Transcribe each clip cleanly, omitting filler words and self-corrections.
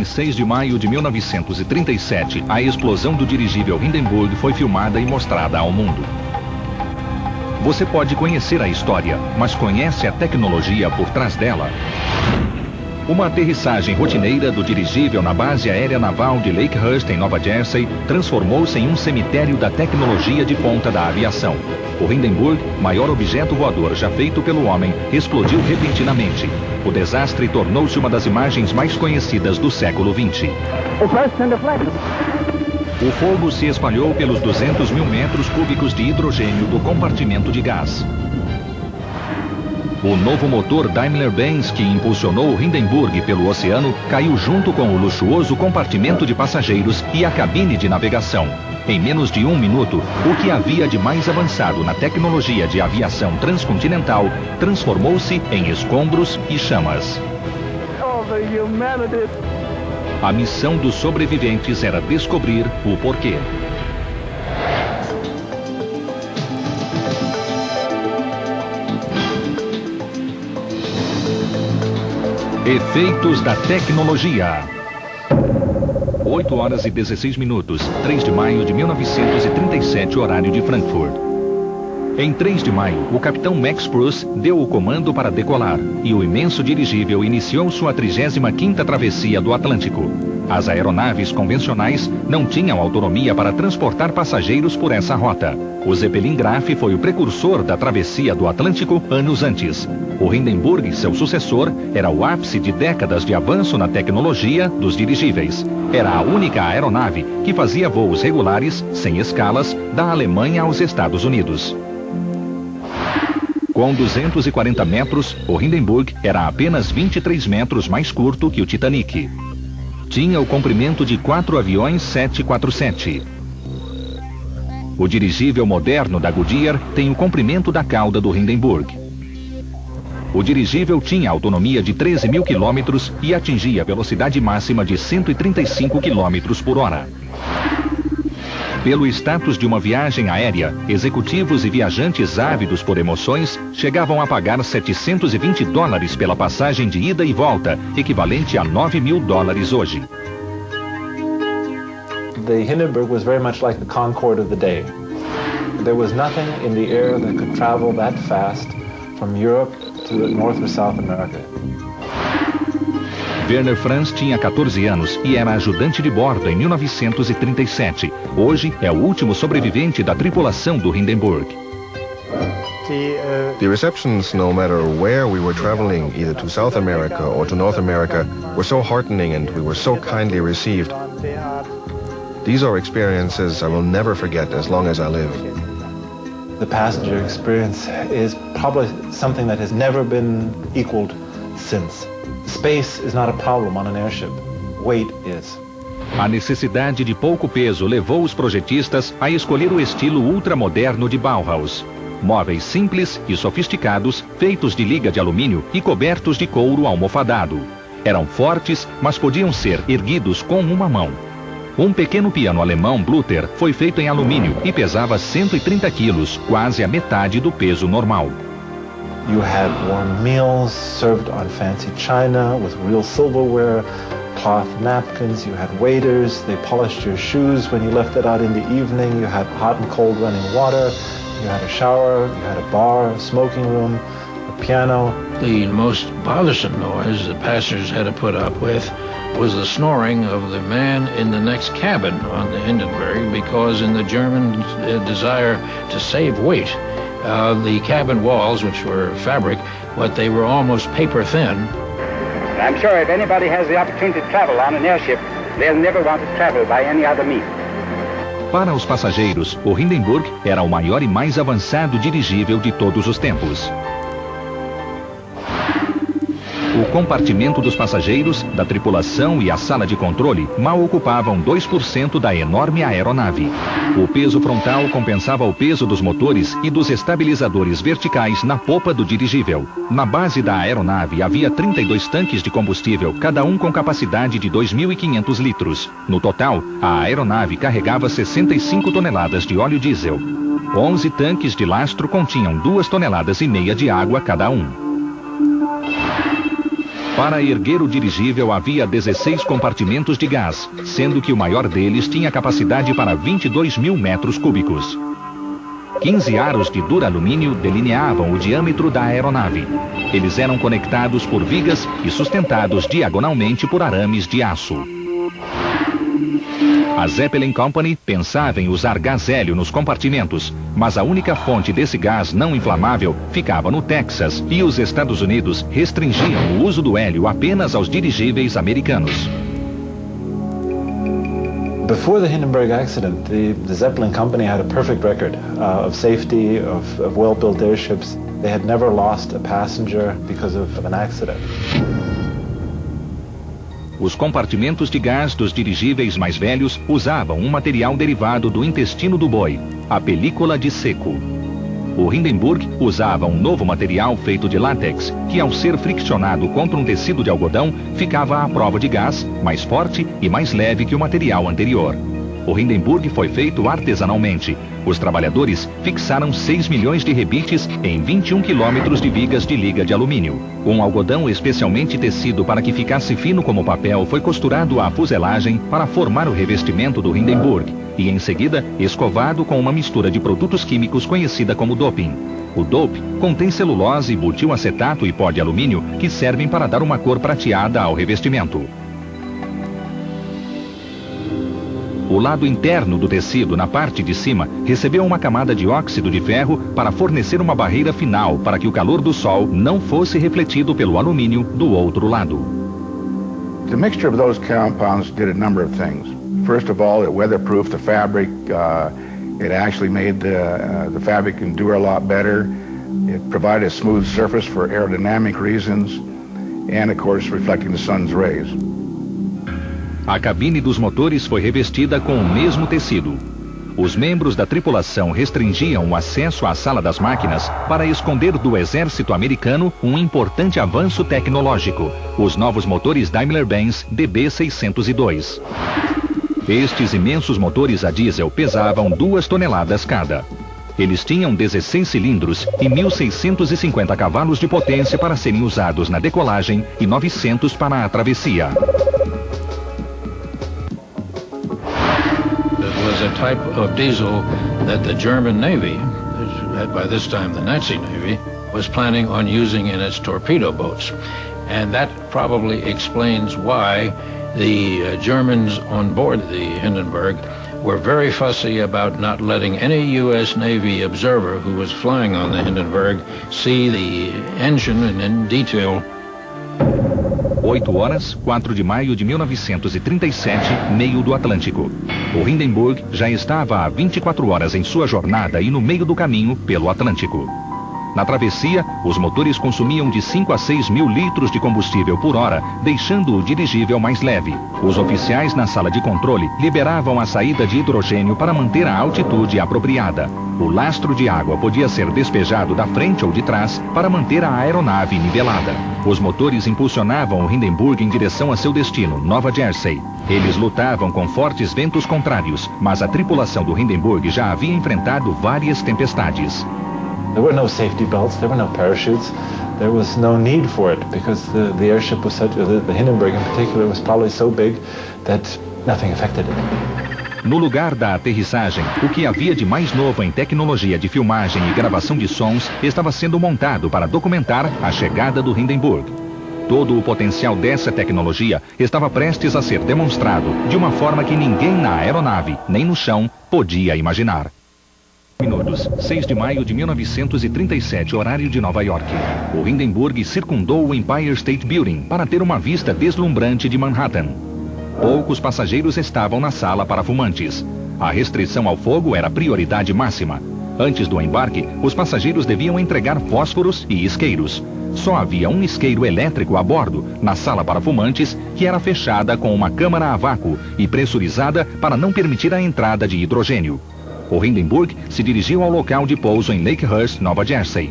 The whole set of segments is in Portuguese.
Em 6 de maio de 1937, a explosão do dirigível Hindenburg foi filmada e mostrada ao mundo. Você pode conhecer a história, mas conhece a tecnologia por trás dela? Uma aterrissagem rotineira do dirigível na base aérea naval de Lakehurst, em Nova Jersey, transformou-se em um cemitério da tecnologia de ponta da aviação. O Hindenburg, maior objeto voador já feito pelo homem, explodiu repentinamente. O desastre tornou-se uma das imagens mais conhecidas do século XX. O fogo se espalhou pelos 200 mil metros cúbicos de hidrogênio do compartimento de gás. O novo motor Daimler-Benz que impulsionou o Hindenburg pelo oceano caiu junto com o luxuoso compartimento de passageiros e a cabine de navegação. Em menos de 1 minuto, o que havia de mais avançado na tecnologia de aviação transcontinental transformou-se em escombros e chamas. A missão dos sobreviventes era descobrir o porquê. Efeitos da tecnologia. 8 horas e 16 minutos, 3 de maio de 1937, horário de Frankfurt. Em 3 de maio, o capitão Max Pruss deu o comando para decolar e o imenso dirigível iniciou sua 35ª travessia do Atlântico. As aeronaves convencionais não tinham autonomia para transportar passageiros por essa rota. O Zeppelin Graf foi o precursor da travessia do Atlântico anos antes. O Hindenburg, seu sucessor, era o ápice de décadas de avanço na tecnologia dos dirigíveis. Era a única aeronave que fazia voos regulares, sem escalas, da Alemanha aos Estados Unidos. Com 240 metros, o Hindenburg era apenas 23 metros mais curto que o Titanic. Tinha o comprimento de 4 aviões 747. O dirigível moderno da Goodyear tem o comprimento da cauda do Hindenburg. O dirigível tinha autonomia de 13 mil quilômetros e atingia velocidade máxima de 135 quilômetros por hora. Pelo status de uma viagem aérea, executivos e viajantes ávidos por emoções chegavam a pagar $720 pela passagem de ida e volta, equivalente a $9.000 hoje. The Hindenburg was very much like the Concorde of the day. There was nothing in the air that could travel that fast from Europe to North or South America. Werner Franz tinha 14 anos e era ajudante de bordo em 1937. Hoje é o último sobrevivente da tripulação do Hindenburg. The receptions, no matter where we were traveling, either to South America or to North America, were so heartening and we were so kindly received. These are experiences I will never forget as long as I live. The passenger experience is probably something that has never been equaled since. Space is not a problem on an airship. Weight is. A necessidade de pouco peso levou os projetistas a escolher o estilo ultramoderno de Bauhaus. Móveis simples e sofisticados, feitos de liga de alumínio e cobertos de couro almofadado. Eram fortes, mas podiam ser erguidos com uma mão. Um pequeno piano alemão Bluter foi feito em alumínio e pesava 130 quilos, quase a metade do peso normal. You had warm meals served on fancy china with real silverware, cloth napkins, you had waiters, they polished your shoes when you left it out in the evening, you had hot and cold running water, you had a shower, you had a bar, a smoking room, a piano. The most bothersome noise the passengers had to put up with was the snoring of the man in the next cabin on the Hindenburg, because in the German desire to save weight, the cabin walls, which were fabric, but they were almost paper thin. I'm sure if anybody has the opportunity to travel on an airship, they'll never want to travel by any other means. Para os passageiros, o Hindenburg era o maior e mais avançado dirigível de todos os tempos. O compartimento dos passageiros, da tripulação e a sala de controle mal ocupavam 2% da enorme aeronave. O peso frontal compensava o peso dos motores e dos estabilizadores verticais na popa do dirigível. Na base da aeronave havia 32 tanques de combustível, cada um com capacidade de 2.500 litros. No total, a aeronave carregava 65 toneladas de óleo diesel. 11 tanques de lastro continham 2,5 toneladas de água cada um. Para erguer o dirigível havia 16 compartimentos de gás, sendo que o maior deles tinha capacidade para 22 mil metros cúbicos. 15 aros de duralumínio delineavam o diâmetro da aeronave. Eles eram conectados por vigas e sustentados diagonalmente por arames de aço. A Zeppelin Company pensava em usar gás hélio nos compartimentos, mas a única fonte desse gás não inflamável ficava no Texas e os Estados Unidos restringiam o uso do hélio apenas aos dirigíveis americanos. Before the Hindenburg accident, the Zeppelin Company had a perfect record of safety, of well-built airships. They had never lost a passenger because of an accident. Os compartimentos de gás dos dirigíveis mais velhos usavam um material derivado do intestino do boi, a película de seco. O Hindenburg usava um novo material feito de látex, que ao ser friccionado contra um tecido de algodão, ficava à prova de gás, mais forte e mais leve que o material anterior. O Hindenburg foi feito artesanalmente. Os trabalhadores fixaram 6 milhões de rebites em 21 quilômetros de vigas de liga de alumínio. Um algodão especialmente tecido para que ficasse fino como papel foi costurado à fuselagem para formar o revestimento do Hindenburg e, em seguida, escovado com uma mistura de produtos químicos conhecida como doping. O dope contém celulose, butilacetato e pó de alumínio que servem para dar uma cor prateada ao revestimento. O lado interno do tecido, na parte de cima, recebeu uma camada de óxido de ferro para fornecer uma barreira final para que o calor do sol não fosse refletido pelo alumínio do outro lado. The mixture of those compounds did a number of things. First of all, it weatherproofed the fabric. It actually made the fabric endure a lot better. It provided a smooth surface for aerodynamic reasons and, of course, reflecting the sun's rays. A cabine dos motores foi revestida com o mesmo tecido. Os membros da tripulação restringiam o acesso à sala das máquinas para esconder do exército americano um importante avanço tecnológico, os novos motores Daimler-Benz DB602. Estes imensos motores a diesel pesavam 2 toneladas cada. Eles tinham 16 cilindros e 1.650 cavalos de potência para serem usados na decolagem e 900 para a travessia. A type of diesel that the German Navy, by this time the Nazi Navy, was planning on using in its torpedo boats. And that probably explains why the Germans on board the Hindenburg were very fussy about not letting any U.S. Navy observer who was flying on the Hindenburg see the engine in detail. 8 horas, 4 de maio de 1937, meio do Atlântico. O Hindenburg já estava há 24 horas em sua jornada e no meio do caminho pelo Atlântico. Na travessia, os motores consumiam de 5 a 6 mil litros de combustível por hora, deixando o dirigível mais leve. Os oficiais na sala de controle liberavam a saída de hidrogênio para manter a altitude apropriada. O lastro de água podia ser despejado da frente ou de trás para manter a aeronave nivelada. Os motores impulsionavam o Hindenburg em direção a seu destino, Nova Jersey. Eles lutavam com fortes ventos contrários, mas a tripulação do Hindenburg já havia enfrentado várias tempestades. There were no safety belts, there were no parachutes, there was no need for it because the airship was such, the Hindenburg in particular was probably so big that nothing affected it. No lugar da aterrissagem, o que havia de mais novo em tecnologia de filmagem e gravação de sons estava sendo montado para documentar a chegada do Hindenburg. Todo o potencial dessa tecnologia estava prestes a ser demonstrado de uma forma que ninguém na aeronave, nem no chão, podia imaginar. Minutos, 6 de maio de 1937, horário de Nova York. O Hindenburg circundou o Empire State Building para ter uma vista deslumbrante de Manhattan. Poucos passageiros estavam na sala para fumantes. A restrição ao fogo era a prioridade máxima. Antes do embarque, os passageiros deviam entregar fósforos e isqueiros. Só havia um isqueiro elétrico a bordo, na sala para fumantes, que era fechada com uma câmara a vácuo e pressurizada para não permitir a entrada de hidrogênio. O Hindenburg se dirigiu ao local de pouso em Lakehurst, Nova Jersey.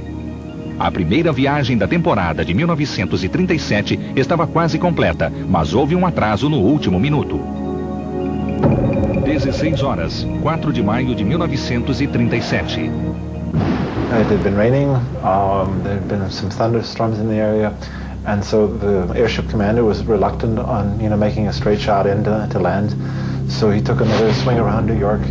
A primeira viagem da temporada de 1937 estava quase completa, mas houve um atraso no último minuto. 16 horas, 4 de maio de 1937. It had been raining, there had been some thunderstorms in the area, And so the airship commander was reluctant on, making a straight shot to land. So he took another swing around New York.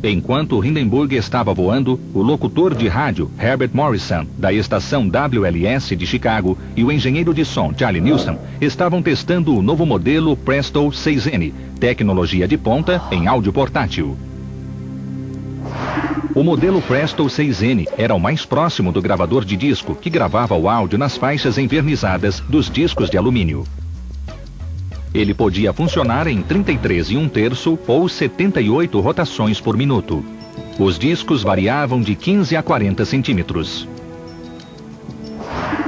Enquanto Hindenburg estava voando, o locutor de rádio Herbert Morrison, da estação WLS de Chicago, e o engenheiro de som Charlie Nilsson estavam testando o novo modelo Presto 6N, tecnologia de ponta em áudio portátil. O modelo Presto 6N era o mais próximo do gravador de disco que gravava o áudio nas faixas envernizadas dos discos de alumínio. Ele podia funcionar em 33 1/3 ou 78 rotações por minuto. Os discos variavam de 15 a 40 centímetros.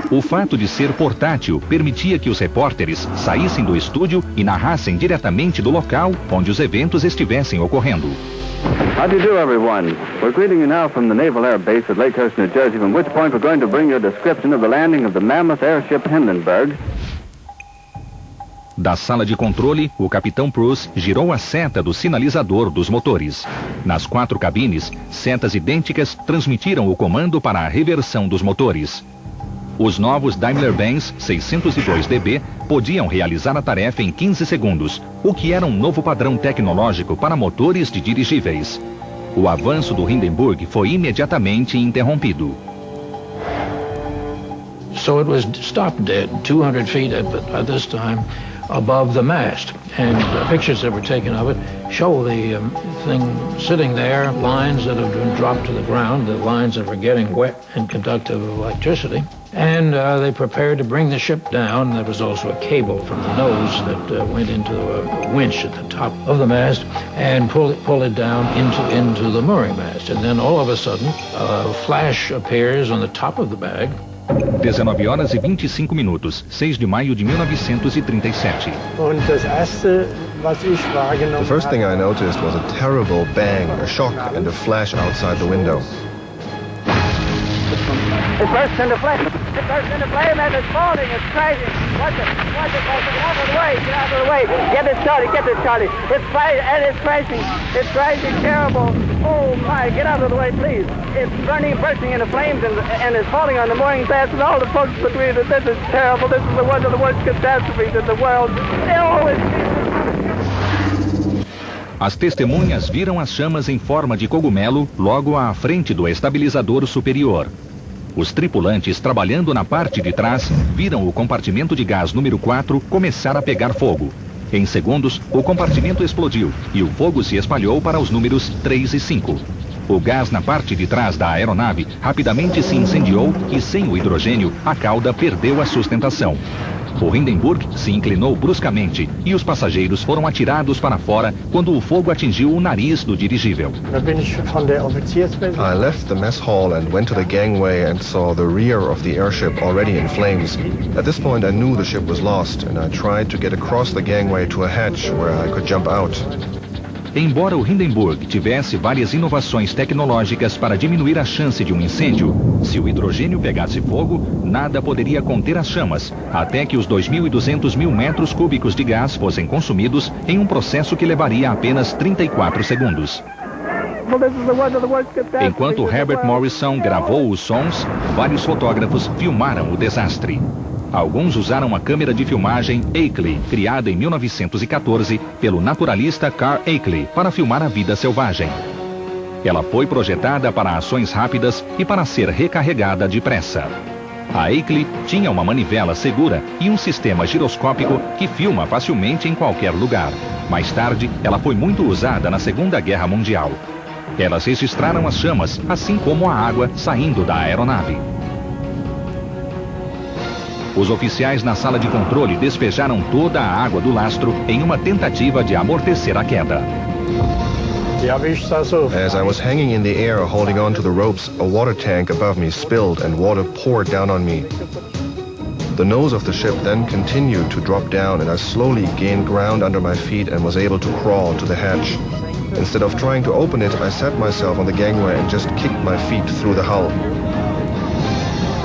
O fato de ser portátil permitia que os repórteres saíssem do estúdio e narrassem diretamente do local onde os eventos estivessem ocorrendo. How do you do, everyone? We're greeting you now from the Naval Air Base at Lakehurst, New Jersey, from which point we're going to bring you a description of the landing of the mammoth airship Hindenburg. Da sala de controle, o capitão Bruce girou a seta do sinalizador dos motores. Nas 4 cabines, setas idênticas transmitiram o comando para a reversão dos motores. Os novos Daimler-Benz 602DB podiam realizar a tarefa em 15 segundos, o que era um novo padrão tecnológico para motores de dirigíveis. O avanço do Hindenburg foi imediatamente interrompido. So it was stopped dead, 200 feet at this time above the mast. And pictures that were taken of it show the thing sitting there, lines that have been dropped to the ground, the lines that were getting wet and conductive of electricity. And they prepared to bring the ship down. There was also a cable from the nose that went into a winch at the top of the mast and pull it down into the mooring mast. And then all of a sudden, a flash appears on the top of the bag. 19 horas e 25 minutos, 6 de maio de 1937. The first thing I noticed was a terrible bang, a shock, and a flash outside the window. It bursts into flame. It bursts into flame and it's falling. It's crashing. Watch it. Watch it. Get out of the way. Get out of the way. Get it, Charlie. Get it, Charlie. It's flying and it's crashing. It's crashing terrible. Oh, my. Get out of the way, please. It's burning, bursting into flames and it's falling on the mooring mast and all the folks agree that this is terrible. This is one of the worst catastrophes in the world. Oh, As testemunhas viram as chamas em forma de cogumelo logo à frente do estabilizador superior. Os tripulantes trabalhando na parte de trás viram o compartimento de gás número 4 começar a pegar fogo. Em segundos, o compartimento explodiu e o fogo se espalhou para os números 3 e 5. O gás na parte de trás da aeronave rapidamente se incendiou e, sem o hidrogênio, a cauda perdeu a sustentação. O Hindenburg se inclinou bruscamente e os passageiros foram atirados para fora quando o fogo atingiu o nariz do dirigível. I left the mess hall and went to the gangway and saw the rear of the airship already in flames. At this point I knew the ship was lost and I tried to get across the gangway to a hatch where I could jump out. Embora o Hindenburg tivesse várias inovações tecnológicas para diminuir a chance de um incêndio, se o hidrogênio pegasse fogo, nada poderia conter as chamas, até que os 2.200 mil metros cúbicos de gás fossem consumidos em um processo que levaria apenas 34 segundos. Enquanto Herbert Morrison gravou os sons, vários fotógrafos filmaram o desastre. Alguns usaram a câmera de filmagem Ackley, criada em 1914 pelo naturalista Carl Ackley, para filmar a vida selvagem. Ela foi projetada para ações rápidas e para ser recarregada depressa. A Ackley tinha uma manivela segura e um sistema giroscópico que filma facilmente em qualquer lugar. Mais tarde, ela foi muito usada na Segunda Guerra Mundial. Elas registraram as chamas, assim como a água saindo da aeronave. Os oficiais na sala de controle despejaram toda a água do lastro em uma tentativa de amortecer a queda. As I was hanging in the air holding on to the ropes, a water tank above me spilled and water poured down on me. The nose of the ship then continued to drop down and I slowly gained ground under my feet and was able to crawl to the hatch. Instead of trying to open it, I sat myself on the gangway and just kicked my feet through the hull.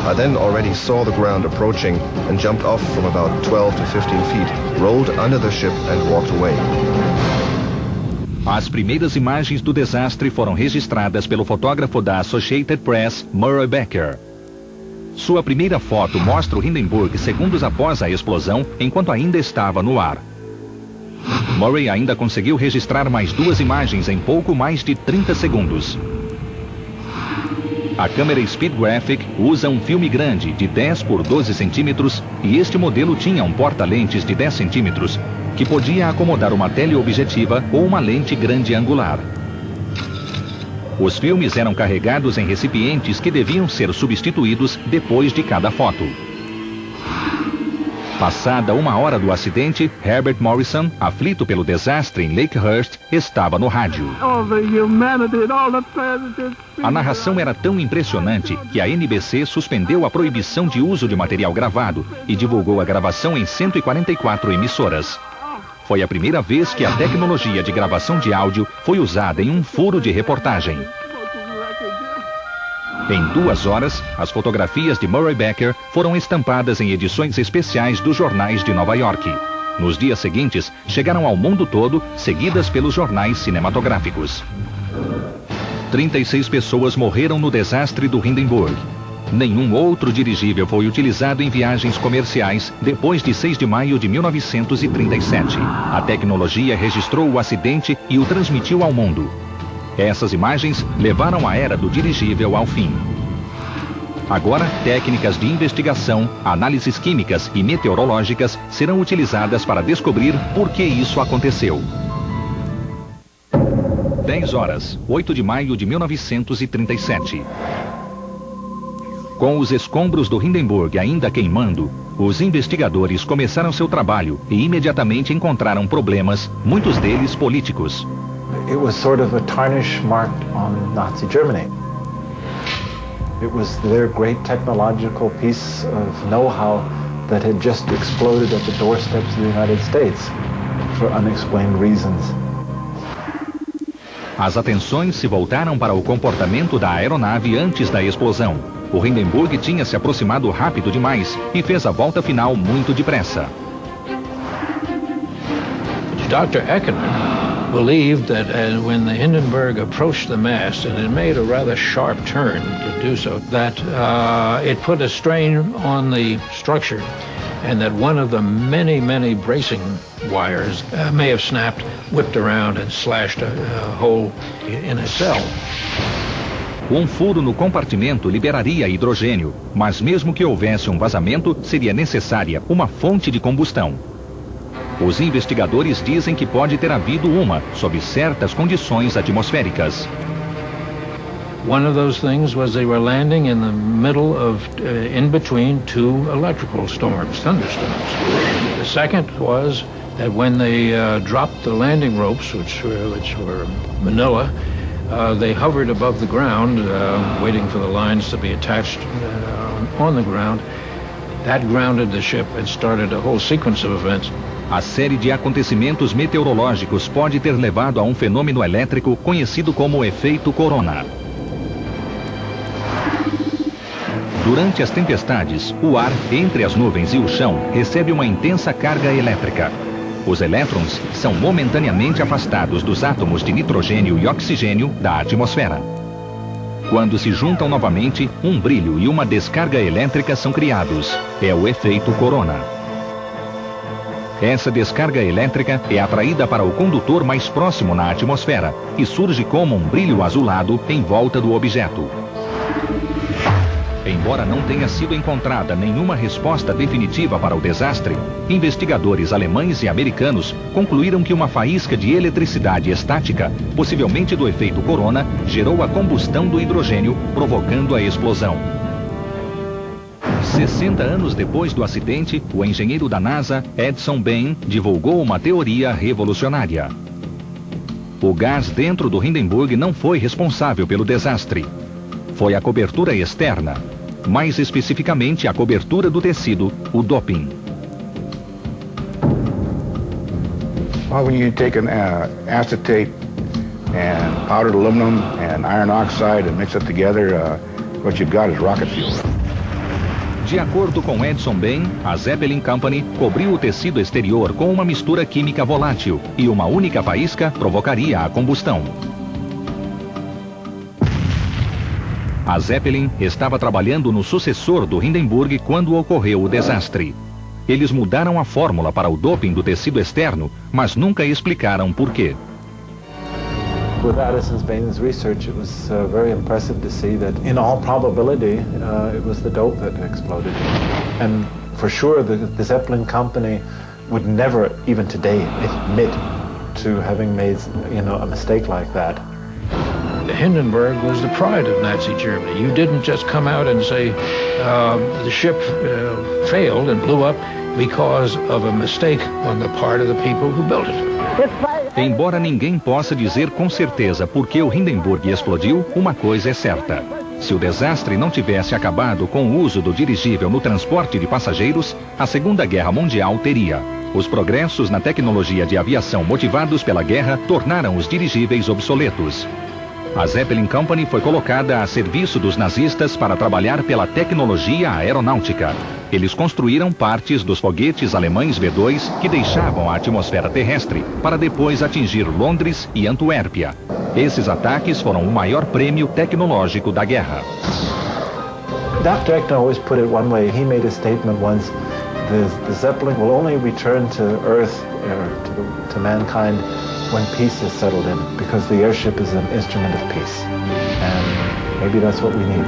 I then already saw the ground approaching and jumped off from about 12 to 15 feet, rolled under the ship and walked away. As primeiras imagens do desastre foram registradas pelo fotógrafo da Associated Press, Murray Becker. Sua primeira foto mostra o Hindenburg segundos após a explosão, enquanto ainda estava no ar. Murray ainda conseguiu registrar mais 2 imagens em pouco mais de 30 segundos. A câmera Speed Graphic usa um filme grande de 10 por 12 centímetros e este modelo tinha um porta-lentes de 10 centímetros que podia acomodar uma teleobjetiva ou uma lente grande angular. Os filmes eram carregados em recipientes que deviam ser substituídos depois de cada foto. Passada 1 hora do acidente, Herbert Morrison, aflito pelo desastre em Lakehurst, estava no rádio. A narração era tão impressionante que a NBC suspendeu a proibição de uso de material gravado e divulgou a gravação em 144 emissoras. Foi a primeira vez que a tecnologia de gravação de áudio foi usada em um furo de reportagem. Em 2 horas, as fotografias de Murray Becker foram estampadas em edições especiais dos jornais de Nova York. Nos dias seguintes, chegaram ao mundo todo, seguidas pelos jornais cinematográficos. 36 pessoas morreram no desastre do Hindenburg. Nenhum outro dirigível foi utilizado em viagens comerciais depois de 6 de maio de 1937. A tecnologia registrou o acidente e o transmitiu ao mundo. Essas imagens levaram a era do dirigível ao fim. Agora, técnicas de investigação, análises químicas e meteorológicas serão utilizadas para descobrir por que isso aconteceu. 10 horas, 8 de maio de 1937. Com os escombros do Hindenburg ainda queimando, os investigadores começaram seu trabalho e imediatamente encontraram problemas, muitos deles políticos. It was sort of a tarnish marked on Nazi Germany. It was their great technological piece of know-how that had just exploded at the doorsteps of the United States for unexplained reasons. As atenções se voltaram para o comportamento da aeronave antes da explosão. O Hindenburg tinha se aproximado rápido demais e fez a volta final muito depressa. Dr. Eckermann believed that when the Hindenburg approached the mast, and it made a rather sharp turn to do so, that it put a strain on the structure, and that one of the many, many bracing wires may have snapped, whipped around, and slashed a hole in a cell. Um furo no compartimento liberaria hidrogênio, mas mesmo que houvesse um vazamento, seria necessária uma fonte de combustão. Os investigadores dizem que pode ter havido uma, sob certas condições atmosféricas. One of those things was they were landing in the middle of, in between 2 electrical storms, thunderstorms. The second was that when they dropped the landing ropes, which were manila, they hovered above the ground, waiting for the lines to be attached on the ground. That grounded the ship and started a whole sequence of events. A série de acontecimentos meteorológicos pode ter levado a um fenômeno elétrico conhecido como efeito corona. Durante as tempestades, o ar entre as nuvens e o chão recebe uma intensa carga elétrica. Os elétrons são momentaneamente afastados dos átomos de nitrogênio e oxigênio da atmosfera. Quando se juntam novamente, um brilho e uma descarga elétrica são criados. É o efeito corona. Essa descarga elétrica é atraída para o condutor mais próximo na atmosfera e surge como um brilho azulado em volta do objeto. Embora não tenha sido encontrada nenhuma resposta definitiva para o desastre, investigadores alemães e americanos concluíram que uma faísca de eletricidade estática, possivelmente do efeito corona, gerou a combustão do hidrogênio, provocando a explosão. 60 anos depois do acidente, o engenheiro da NASA, Edson Bain, divulgou uma teoria revolucionária. O gás dentro do Hindenburg não foi responsável pelo desastre. Foi a cobertura externa, mais especificamente a cobertura do tecido, o doping. Well, when you take an acetate and powdered aluminum and iron oxide and mix it together, what you've got is rocket fuel. De acordo com Edson Bain, a Zeppelin Company cobriu o tecido exterior com uma mistura química volátil e uma única faísca provocaria a combustão. A Zeppelin estava trabalhando no sucessor do Hindenburg quando ocorreu o desastre. Eles mudaram a fórmula para o doping do tecido externo, mas nunca explicaram por quê. With Addison's Bain's research, it was very impressive to see that, in all probability, it was the dope that exploded. And for sure, the Zeppelin company would never, even today, admit to having made, a mistake like that. The Hindenburg was the pride of Nazi Germany. You didn't just come out and say the ship failed and blew up because of a mistake on the part of the people who built it. Embora ninguém possa dizer com certeza por que o Hindenburg explodiu, uma coisa é certa. Se o desastre não tivesse acabado com o uso do dirigível no transporte de passageiros, a Segunda Guerra Mundial teria. Os progressos na tecnologia de aviação motivados pela guerra tornaram os dirigíveis obsoletos. A Zeppelin Company foi colocada a serviço dos nazistas para trabalhar pela tecnologia aeronáutica. Eles construíram partes dos foguetes alemães V-2 que deixavam a atmosfera terrestre, para depois atingir Londres e Antuérpia. Esses ataques foram o maior prêmio tecnológico da guerra. Dr. Eckner always put it one way. He made a statement once, the Zeppelin will only return to Earth, to mankind, when peace is settled in, because the airship is an instrument of peace. And maybe that's what we need.